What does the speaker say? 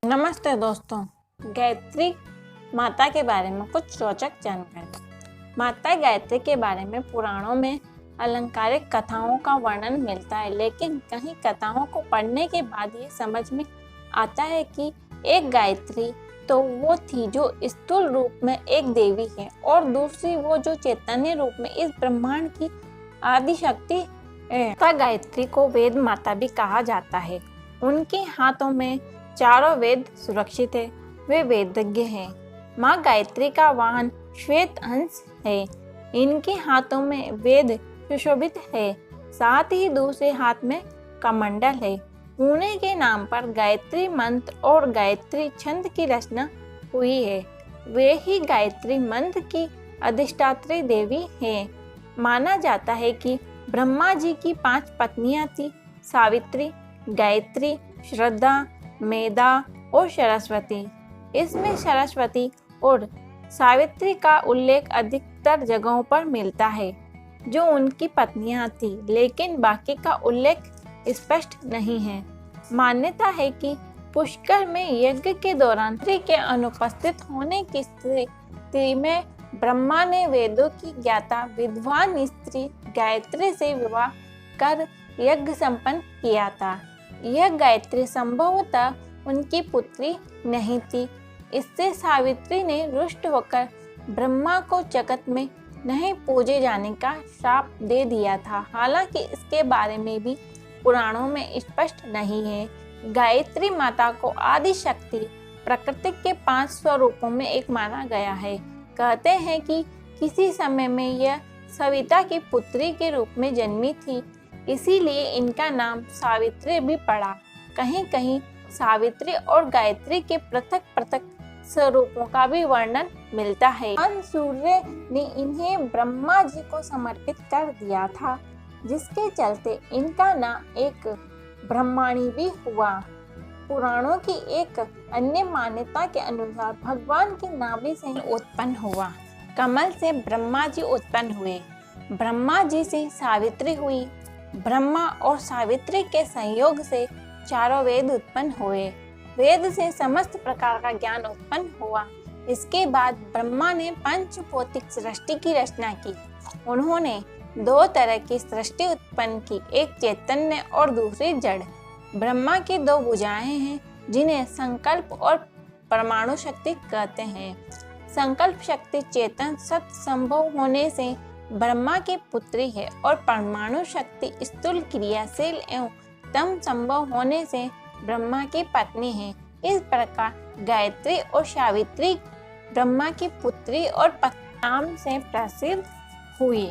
नमस्ते दोस्तों, गायत्री माता के बारे में कुछ रोचक जानकारी। माता गायत्री के बारे में पुराणों में अलंकारिक कथाओं का वर्णन मिलता है, लेकिन कहीं कथाओं को पढ़ने के बाद ये समझ में आता है कि एक गायत्री तो वो थी जो स्थूल रूप में एक देवी है और दूसरी वो जो चैतन्य रूप में इस ब्रह्मांड की आदि शक्ति है। माता गायत्री को वेद माता भी कहा जाता है। उनके हाथों में चारों वेद सुरक्षित है, वे वेदज्ञ हैं। माँ गायत्री का वाहन श्वेत हंस है। इनके हाथों में वेद सुशोभित है, साथ ही दूसरे हाथ में कमंडल है। उन्हीं के नाम पर गायत्री मंत्र और गायत्री छंद की रचना हुई है। वे ही गायत्री मंत्र की अधिष्ठात्री देवी है। माना जाता है कि ब्रह्मा जी की 5 पत्नियां थी: सावित्री, गायत्री, श्रद्धा, मेधा और सरस्वती। इसमें सरस्वती और सावित्री का उल्लेख अधिकतर जगहों पर मिलता है जो उनकी पत्नियां थी, लेकिन बाकी का उल्लेख स्पष्ट नहीं है। मान्यता है कि पुष्कर में यज्ञ के दौरान स्त्री के अनुपस्थित होने की स्थिति में ब्रह्मा ने वेदों की ज्ञाता विद्वान स्त्री गायत्री से विवाह कर यज्ञ संपन्न किया था। यह गायत्री संभवतः उनकी पुत्री नहीं थी। इससे सावित्री ने रुष्ट होकर ब्रह्मा को जगत में नहीं पूजे जाने का श्राप दे दिया था। हालांकि इसके बारे में भी पुराणों में स्पष्ट नहीं है। गायत्री माता को आदि शक्ति प्रकृति के 5 स्वरूपों में एक माना गया है। कहते हैं कि किसी समय में यह सविता की पुत्री के रूप में जन्मी थी, इसीलिए इनका नाम सावित्री भी पड़ा। कहीं कहीं सावित्री और गायत्री के पृथक पृथक स्वरूपों का भी वर्णन मिलता है। भगवान सूर्य ने इन्हें ब्रह्मा जी को समर्पित कर दिया था, जिसके चलते इनका नाम एक ब्रह्माणी भी हुआ। पुराणों की एक अन्य मान्यता के अनुसार भगवान की नाभि से उत्पन्न हुआ। कमल से ब्रह्मा जी उत्पन्न हुए, ब्रह्मा जी से सावित्री हुई। ब्रह्मा और सावित्री के संयोग से चारों वेद उत्पन्न हुए। वेद से समस्त प्रकार का ज्ञान उत्पन्न हुआ। इसके बाद ब्रह्मा ने पंचभौतिक सृष्टि की रचना की। उन्होंने 2 तरह की सृष्टि उत्पन्न की, एक चैतन्य और दूसरी जड़। ब्रह्मा की 2 भुजाएं हैं, जिन्हें संकल्प और परमाणु शक्ति कहते हैं। संकल्प शक्ति चेतन सत संभव होने से ब्रह्मा की पुत्री है और परमाणु शक्ति स्थूल क्रियाशील एवं तम संभव होने से ब्रह्मा की पत्नी है। इस प्रकार गायत्री और सावित्री ब्रह्मा की पुत्री और पत्नी नाम से प्रसिद्ध हुई।